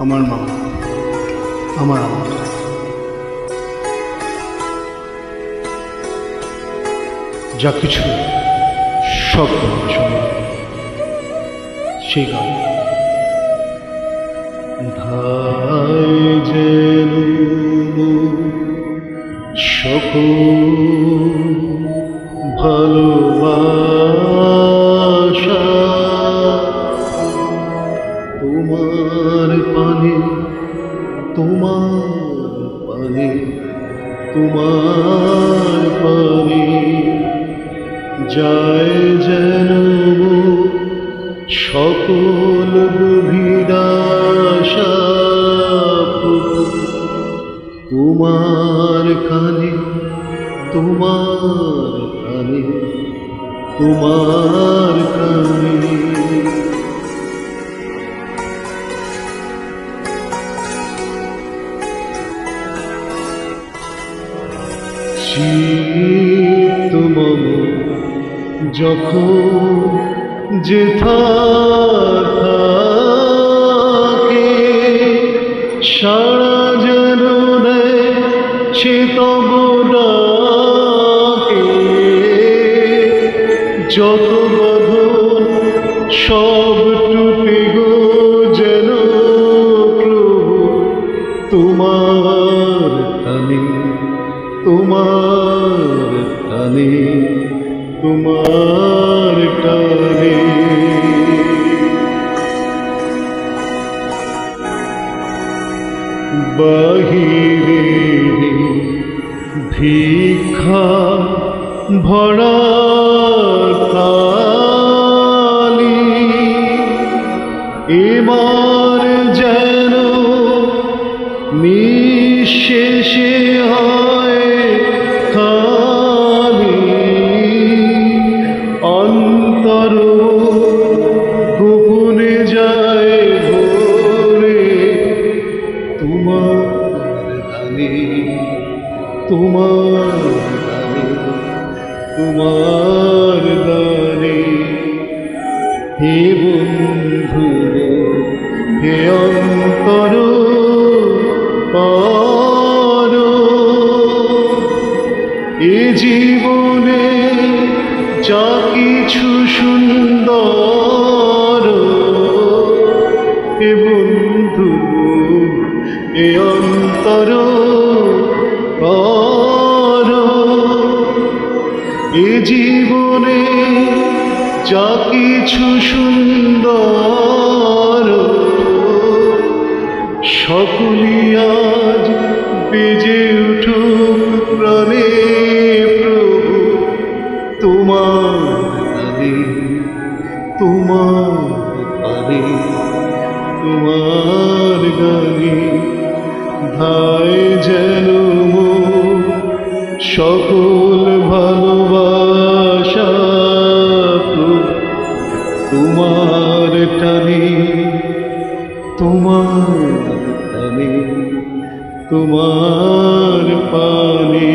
আমার মা, আমার আম্মা। যা কিছু সব তোমাকে শোনা সেই গান। ধায় যেন সকল ভালোবাসা তোমার পানে, তোমার পানে, তোমার পানে যায় যেন সকল গভীর আশা তোমার কানে, তোমার কানে, তোমার কানে। চিত্ত মম যখন যেথায় থাকে সারা যেন দেয় সে তব ডাকে। যত বাঁধন সব টুটে গো যেন প্রভু তোমার টানে, তোমার টানে, তোমার টানে। বাহিরে ভিক্ষা ভরা থালি এবার যেন নিঃশেষে হয় খালি। অন্তর গোপনে যায় ভরে তোমার গানে, তোমার গানে, তোমার গানে। হে বন্ধু হে অন্তর পার এ জীবনে যা কিছু সুন্দর। হে বন্ধু এ অন্তর পার এ জীবনে যা কিছু সুন্দর সকলি আজ বেজে উঠুক প্রাণে প্রভু তোমার গানে, তোমার গানে, তোমার গানে। ধায় যেন সকল ভালোবাসা তোমার টানে, তোমার টানে, তোমার পানে।